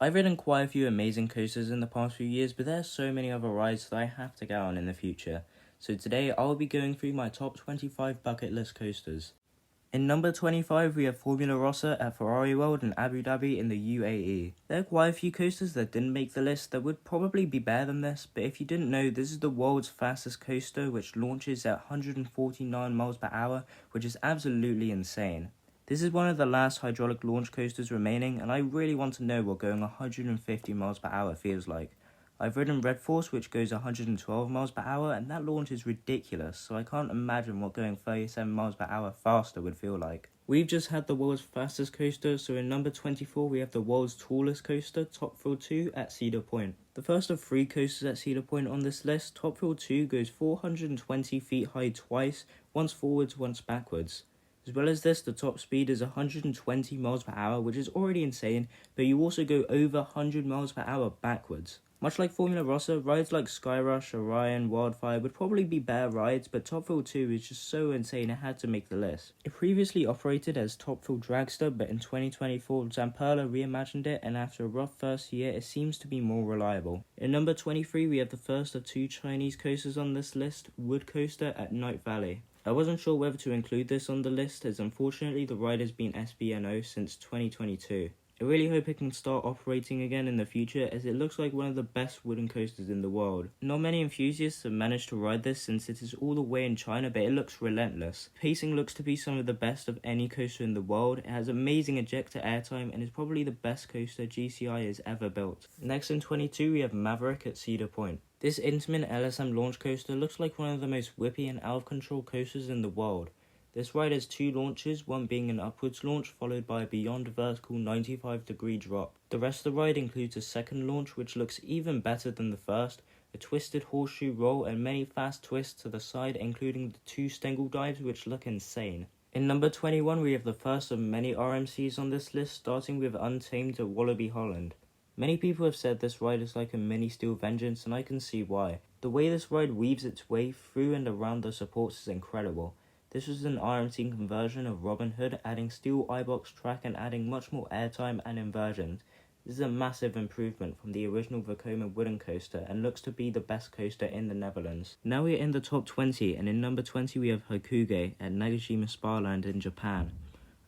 I've ridden quite a few amazing coasters in the past few years, but there are so many other rides that I have to get on in the future. So today I'll be going through my top 25 bucket list coasters. In number 25 we have Formula Rossa at Ferrari World in Abu Dhabi in the UAE. There are quite a few coasters that didn't make the list that would probably be better than this, but if you didn't know, this is the world's fastest coaster, which launches at 149 miles per hour, which is absolutely insane. This is one of the last hydraulic launch coasters remaining, and I really want to know what going 150 miles per hour feels like. I've ridden Red Force, which goes 112 miles per hour, and that launch is ridiculous, so I can't imagine what going 37 miles per hour faster would feel like. We've just had the world's fastest coaster, so in number 24 we have the world's tallest coaster, Top Thrill 2 at Cedar Point. The first of 3 coasters at Cedar Point on this list, Top Thrill 2 goes 420 feet high twice, once forwards, once backwards. As well as this, the top speed is 120 miles per hour, which is already insane, but you also go over 100 miles per hour backwards. Much like Formula Rossa, rides like Skyrush, Orion, Wildfire would probably be better rides, but Top Thrill 2 is just so insane it had to make the list. It previously operated as Top Thrill Dragster, but in 2024 Zamperla reimagined it, and after a rough first year it seems to be more reliable. In number 23 we have the first of 2 Chinese coasters on this list, Wood Coaster at Night Valley. I wasn't sure whether to include this on the list, as unfortunately the ride has been SBNO since 2022. I really hope it can start operating again in the future, as it looks like one of the best wooden coasters in the world. Not many enthusiasts have managed to ride this since it is all the way in China, but it looks relentless. Pacing looks to be some of the best of any coaster in the world. It has amazing ejector airtime and is probably the best coaster GCI has ever built. Next in 22 we have Maverick at Cedar Point. This Intamin LSM launch coaster looks like one of the most whippy and out of control coasters in the world. This ride has 2 launches, one being an upwards launch followed by a beyond vertical 95-degree drop. The rest of the ride includes a second launch which looks even better than the first, a twisted horseshoe roll and many fast twists to the side, including the 2 Stengel dives which look insane. In number 21 we have the first of many RMCs on this list, starting with Untamed at Wallaby Holland. Many people have said this ride is like a mini Steel Vengeance, and I can see why. The way this ride weaves its way through and around the supports is incredible. This was an RMC conversion of Robin Hood, adding steel eye-box track and adding much more airtime and inversions. This is a massive improvement from the original Vekoma wooden coaster and looks to be the best coaster in the Netherlands. Now we are in the top 20, and in number 20 we have Hokuge at Nagashima Sparland in Japan.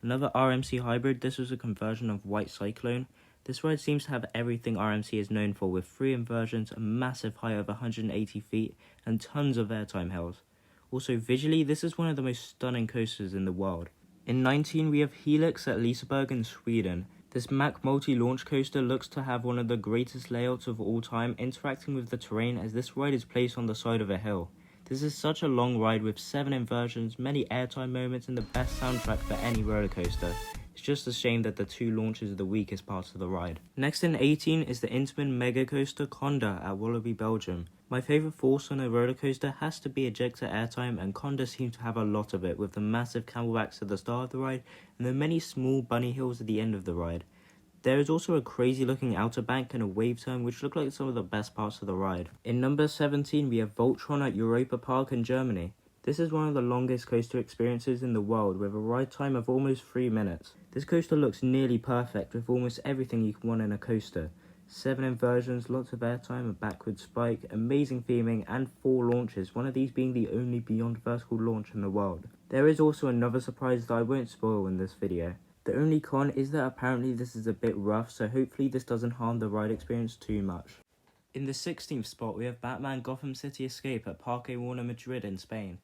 Another RMC hybrid, this was a conversion of White Cyclone. This ride seems to have everything RMC is known for, with 3 inversions, a massive height of 180 feet, and tons of airtime hills. Also visually, this is one of the most stunning coasters in the world. In 19 we have Helix at Liseberg in Sweden. This Mack multi-launch coaster looks to have one of the greatest layouts of all time, interacting with the terrain as this ride is placed on the side of a hill. This is such a long ride with 7 inversions, many airtime moments and the best soundtrack for any roller coaster. It's just a shame that the 2 launches are the weakest parts of the ride. Next in 18 is the Intamin Mega Coaster Conda at Wallaby, Belgium. My favourite force on a roller coaster has to be ejector airtime, and Conda seems to have a lot of it, with the massive camelbacks at the start of the ride and the many small bunny hills at the end of the ride. There is also a crazy looking outer bank and a wave turn which look like some of the best parts of the ride. In number 17 we have Voltron at Europa Park in Germany. This is one of the longest coaster experiences in the world, with a ride time of almost 3 minutes. This coaster looks nearly perfect, with almost everything you can want in a coaster. 7 inversions, lots of airtime, a backward spike, amazing theming, and 4 launches, one of these being the only beyond vertical launch in the world. There is also another surprise that I won't spoil in this video. The only con is that apparently this is a bit rough, so hopefully this doesn't harm the ride experience too much. In the 16th spot we have Batman Gotham City Escape at Parque Warner Madrid in Spain.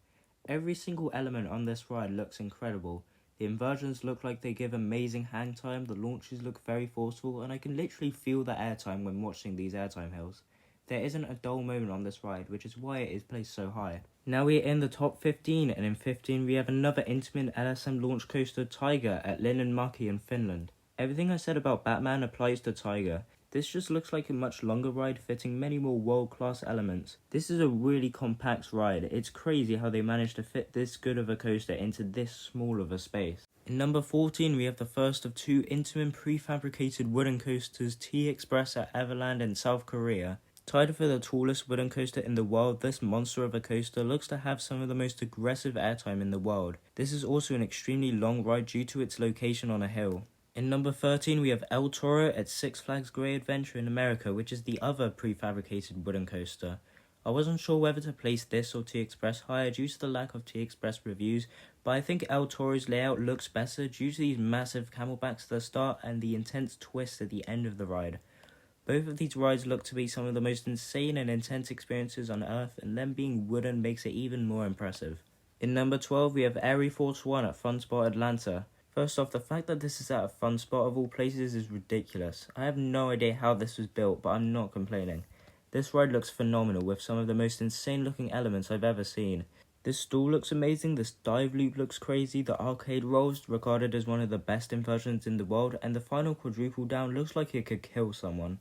Every single element on this ride looks incredible. The inversions look like they give amazing hang time, the launches look very forceful, and I can literally feel the airtime when watching these airtime hills. There isn't a dull moment on this ride, which is why it is placed so high. Now we are in the top 15, and in 15 we have another Intamin LSM launch coaster, Tiger, at Linnanmäki in Finland. Everything I said about Batman applies to Tiger. This just looks like a much longer ride, fitting many more world-class elements. This is a really compact ride. It's crazy how they managed to fit this good of a coaster into this small of a space. In number 14 we have the first of 2 Intamin prefabricated wooden coasters, T-Express at Everland in South Korea. Tied for the tallest wooden coaster in the world, this monster of a coaster looks to have some of the most aggressive airtime in the world. This is also an extremely long ride due to its location on a hill. In number 13, we have El Toro at Six Flags Great Adventure in America, which is the other prefabricated wooden coaster. I wasn't sure whether to place this or T-Express higher due to the lack of T-Express reviews, but I think El Toro's layout looks better due to these massive camelbacks at the start and the intense twist at the end of the ride. Both of these rides look to be some of the most insane and intense experiences on Earth, and them being wooden makes it even more impressive. In number 12, we have Air Force One at Fun Spot Atlanta. First off, the fact that this is at a Fun Spot of all places is ridiculous. I have no idea how this was built, but I'm not complaining. This ride looks phenomenal with some of the most insane looking elements I've ever seen. This stool looks amazing, this dive loop looks crazy, the arcade rolls regarded as one of the best inversions in the world, and the final quadruple down looks like it could kill someone.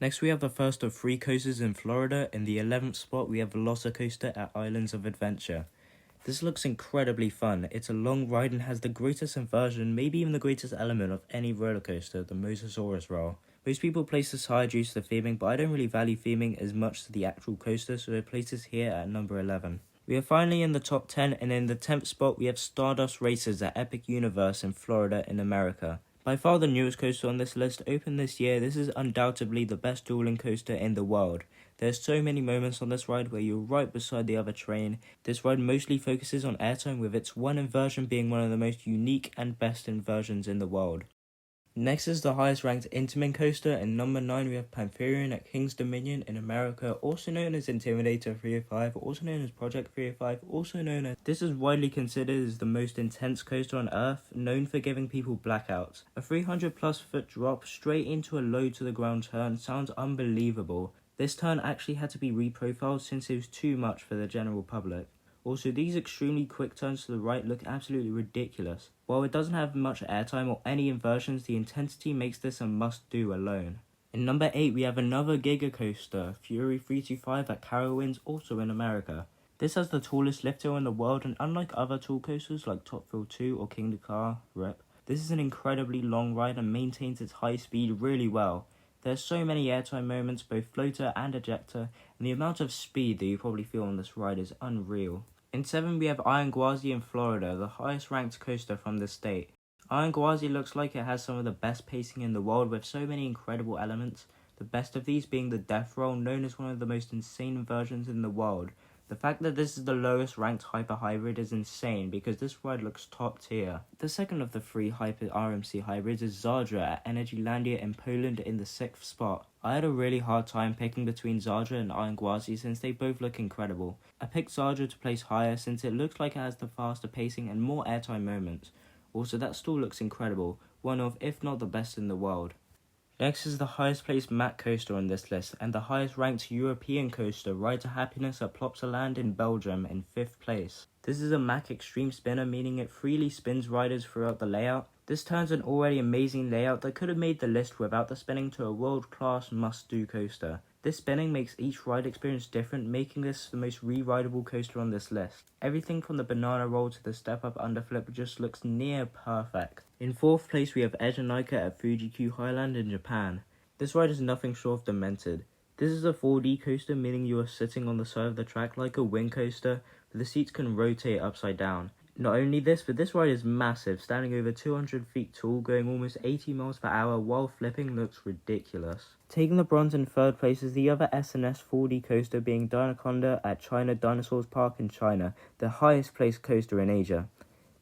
Next we have the first of 3 coasters in Florida. In the 11th spot we have Velocicoaster at Islands of Adventure. This looks incredibly fun. It's a long ride and has the greatest inversion, maybe even the greatest element of any roller coaster, the Mosasaurus roll. Most people place this higher due to the theming, but I don't really value theming as much as the actual coaster, so I place this here at number 11. We are finally in the top 10, and in the 10th spot we have Stardust Racers at Epic Universe in Florida in America. By far the newest coaster on this list, opened this year, this is undoubtedly the best dueling coaster in the world. There's so many moments on this ride where you're right beside the other train. This ride mostly focuses on airtime, with its one inversion being one of the most unique and best inversions in the world. Next is the highest ranked Intamin coaster. In number 9 we have Pantherian at King's Dominion in America, also known as Intimidator 305, also known as Project 305, also known as... This is widely considered as the most intense coaster on Earth, known for giving people blackouts. A 300 plus foot drop straight into a low to the ground turn sounds unbelievable. This turn actually had to be reprofiled since it was too much for the general public. Also, these extremely quick turns to the right look absolutely ridiculous. While it doesn't have much airtime or any inversions, the intensity makes this a must-do alone. In number 8 we have another Giga coaster, Fury 325 at Carowinds, also in America. This has the tallest lift hill in the world, and unlike other tall coasters like Top Thrill 2 or King Dakar, RIP, this is an incredibly long ride and maintains its high speed really well. There's so many airtime moments, both floater and ejector, and the amount of speed that you probably feel on this ride is unreal. In 7 we have Iron Gwazi in Florida, the highest ranked coaster from the state. Iron Gwazi looks like it has some of the best pacing in the world with so many incredible elements, the best of these being the death roll, known as one of the most insane inversions in the world. The fact that this is the lowest ranked hyper hybrid is insane because this ride looks top tier. The second of the 3 hyper RMC hybrids is Zadra at Energylandia in Poland in the 6th spot. I had a really hard time picking between Zadra and Iron Gwazi since they both look incredible. I picked Zadra to place higher since it looks like it has the faster pacing and more airtime moments. Also, that stall looks incredible, one of, if not the best in the world. Next is the highest placed Mack coaster on this list, and the highest ranked European coaster, Ride to Happiness at Plopsaland in Belgium in 5th place. This is a Mack extreme spinner, meaning it freely spins riders throughout the layout. This turns an already amazing layout that could have made the list without the spinning to a world-class must-do coaster. This spinning makes each ride experience different, making this the most re-rideable coaster on this list. Everything from the banana roll to the step-up underflip just looks near perfect. In 4th place we have Ejinika at Fuji-Q Highland in Japan. This ride is nothing short of demented. This is a 4D coaster, meaning you are sitting on the side of the track like a wing coaster, but the seats can rotate upside down. Not only this, but this ride is massive, standing over 200 feet tall, going almost 80 miles per hour while flipping looks ridiculous. Taking the bronze in 3rd place is the other S&S 4D coaster, being Dinoconda at China Dinosaurs Park in China, the highest placed coaster in Asia.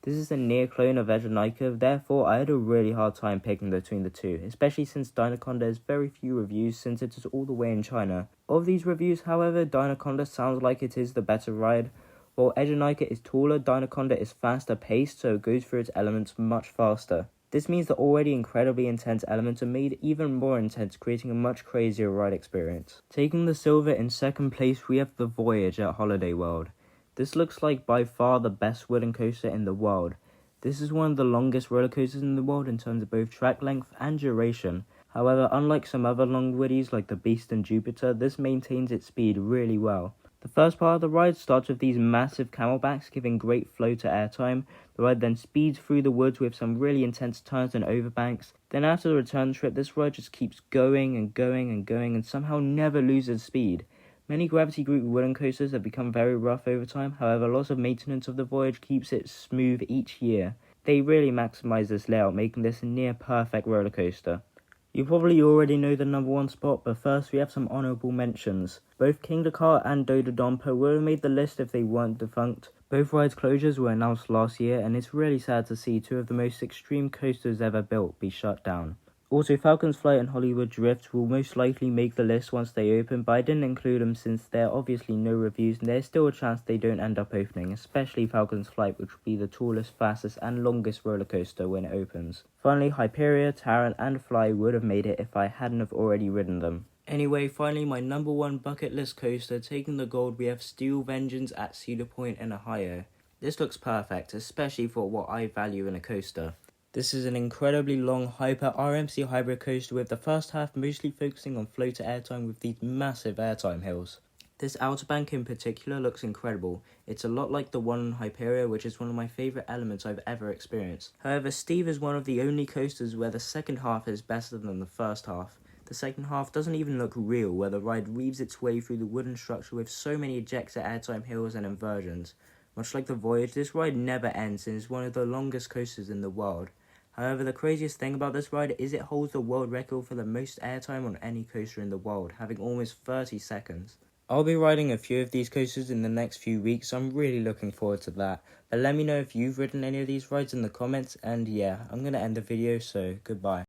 This is a near clone of Ejinika, therefore I had a really hard time picking between the two, especially since Dinoconda has very few reviews since it is all the way in China. Of these reviews, however, Dinoconda sounds like it is the better ride. While Ejinika is taller, Dinoconda is faster paced, so it goes through its elements much faster. This means the already incredibly intense elements are made even more intense, creating a much crazier ride experience. Taking the silver in 2nd place, we have the Voyage at Holiday World. This looks like by far the best wooden coaster in the world. This is one of the longest roller coasters in the world in terms of both track length and duration. However, unlike some other long woodies like the Beast and Jupiter, this maintains its speed really well. The first part of the ride starts with these massive camelbacks giving great flow to airtime. The ride then speeds through the woods with some really intense turns and overbanks. Then after the return trip, this ride just keeps going and going and going and somehow never loses speed. Many Gravity Group wooden coasters have become very rough over time, however lots of maintenance of the Voyage keeps it smooth each year. They really maximise this layout, making this a near perfect roller coaster. You probably already know the number 1 spot, but first we have some honourable mentions. Both Kingda Ka and Dodonpa would have made the list if they weren't defunct. Both rides closures were announced last year, and it's really sad to see 2 of the most extreme coasters ever built be shut down. Also, Falcon's Flight and Hollywood Drift will most likely make the list once they open, but I didn't include them since there are obviously no reviews and there's still a chance they don't end up opening, especially Falcon's Flight, which will be the tallest, fastest and longest roller coaster when it opens. Finally, Hyperia, Taron and Fly would have made it if I hadn't have already ridden them. Anyway, finally my number 1 bucket list coaster, taking the gold, we have Steel Vengeance at Cedar Point in Ohio. This looks perfect, especially for what I value in a coaster. This is an incredibly long Hyper RMC hybrid coaster with the first half mostly focusing on floater airtime with these massive airtime hills. This outer bank in particular looks incredible. It's a lot like the one in Hyperia, which is one of my favourite elements I've ever experienced. However, Steve is one of the only coasters where the second half is better than the first half. The second half doesn't even look real, where the ride weaves its way through the wooden structure with so many ejector airtime hills and inversions. Much like the Voyage, this ride never ends and is one of the longest coasters in the world. However, the craziest thing about this ride is it holds the world record for the most airtime on any coaster in the world, having almost 30 seconds. I'll be riding a few of these coasters in the next few weeks, so I'm really looking forward to that. But let me know if you've ridden any of these rides in the comments, and yeah, I'm going to end the video, so goodbye.